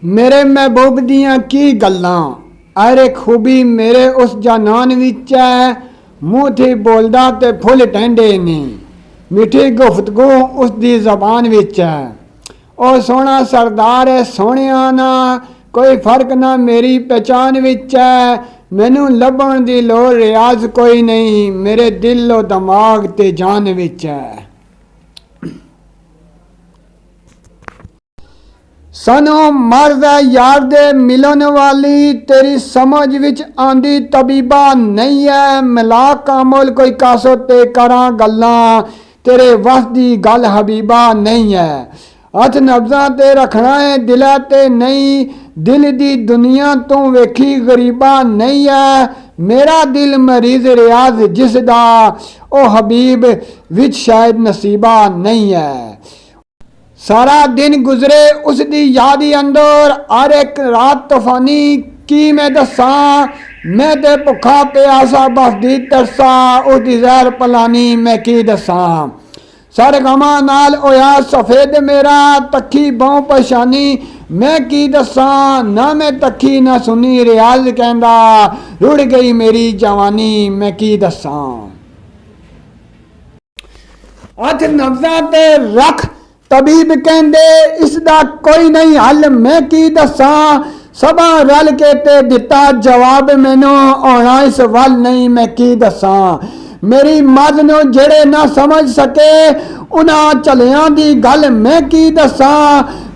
मेरे महबूब दियां की गल्लां अरे खूबी मेरे उस जानान विच है। मूँह थी बोलदा ते फुल टहंडे ने मिठी गुफ्तगू उसकी जबान विच है। ओ सोहना सरदार है सोहणिया ना कोई फर्क ना मेरी पहचान विच है। मैनू लभण दी लोड़ रियाज कोई नहीं मेरे दिल और दिमाग ते जान विच है। सनो मर्द यार दे मिलन वाली तेरी समझ विच आंदी तबीबा नहीं है। मिला कामल कोई कासो ते करा गल्लां तेरे वस दी गल हबीबा नहीं है। हथ नब्जा ते रखना है दिला ते नहीं दिल दी दुनिया तू वेखी गरीबा नहीं है। मेरा दिल मरीज रियाज जिसदा ओ हबीब विच शायद नसीबा नहीं है। सारा दिन गुजरे उसकी याद अंदर हर एक रात तूफानी की मैं दसा। मैं ते भुखा प्यासा बसदी तरसा उसकी जहर पलानी मैं की दसा। सरगमा नाल होया सफेद मेरा तखी बहु पछानी मैं की दसा। ना मैं तखी ना सुनी रियाज कहंदा रुड़ गई मेरी जवानी मैं की दसा। हथ नब्जा ते रख तबीब कहंदे इसदा कोई नहीं हल मैं की दसा। सबा रल के ते दिता जवाब मैनू आना इस वल नहीं मैं की दसा। मेरी मद नू जेड़े ना समझ सके उन्हां चलियां दी गल मैं की दसा।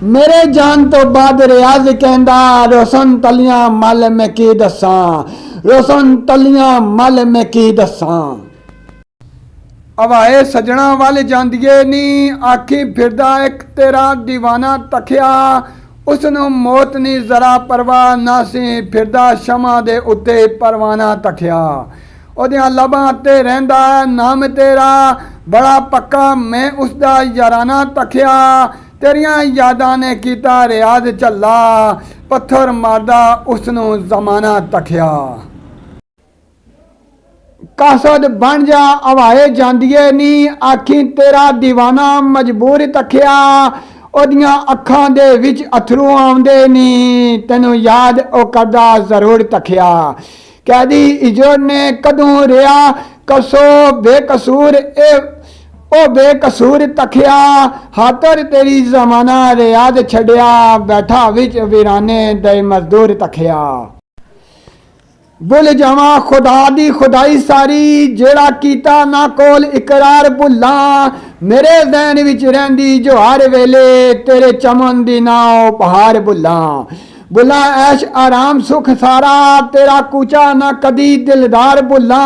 मेरे जान तो बाद रियाज कहंदा रोशन तलियां मल मैं की दसा। रोशन तलियां मल मैं की दसा। हवाए सजना वाल जांदिए नी आखी फिरदा एक तेरा दीवाना तखिया। उसनू मौत नी जरा परवाह ना सी फिरदा शमा दे उत्ते परवाना तखिया। ओदियां लबां ते रहिंदा नाम तेरा बड़ा पक्का मैं उसदा याराना तखिया। तेरियां यादां ने कीता रियाज झल्ला पत्थर मारदा उसनू जमाना तखिया। कासद बन जा हवाए जांदिए नी आखी तेरा दीवाना मजबूर तखिया। ओदियां अखां दे विच अथरू आउंदे नी तैनू याद ओ करदा जरूर तखिया। कैदी इजोर ने कदों रिया कसो बेकसूर ओ बेकसूर तखिया। हाथर तेरी जमाना रियाज छड़िया बैठा विच वीराने दे मजदूर तखिया। भुल जावा खुदा दी खुदाई सारी जेड़ा कीता ना कोल इकरार भुला। मेरे ज़हन विच रहिंदी जो हर वेले तेरे चमन दी नाओ बहार भुला। भुला ऐश आराम सुख सारा तेरा कूचा ना कदी दिलदार भुला।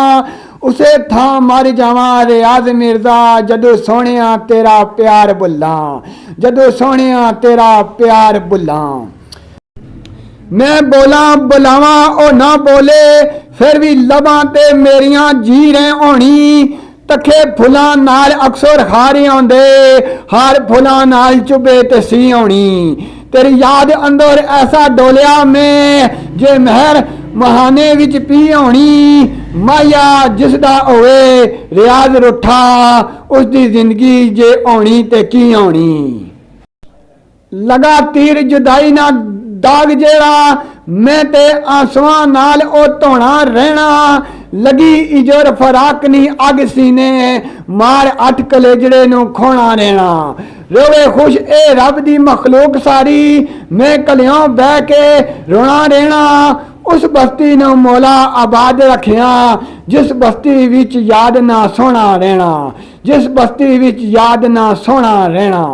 उसे थां मर जावा रियाज मिर्जा जदों सोहणिया तेरा प्यार भुला। जदों सोहणिया तेरा प्यार भुला। मैं बोला बुलावा ओ ना बोले फिर भी लबां ते मेरियां जी रहे होनी। तखे फुलां नाल अक्सर हारे आंदे हार फुलां नाल चुभे ते सी होनी। तेरी याद अंदर ऐसा डोलिया मैं जे महर महाने विच पी होनी। माया जिसदा होवे रियाज रुठा उसदी जिंदगी जे होनी ते की होनी। लगा तीर जुदाई ना दाग जेड़ा मैं ते आंसुआं नाल ओ धोना रहना। लगी इजोर फराक नी अग सीने मार अठ कलेजड़े नू खोना रहना। रोवे खुश ए रब दी मखलूक सारी मैं कलियों बह के रोना रहना। उस बस्ती नू मौला आबाद रखिया जिस बस्ती विच याद ना सोना रहना। जिस बस्ती विच याद ना सोना रहना।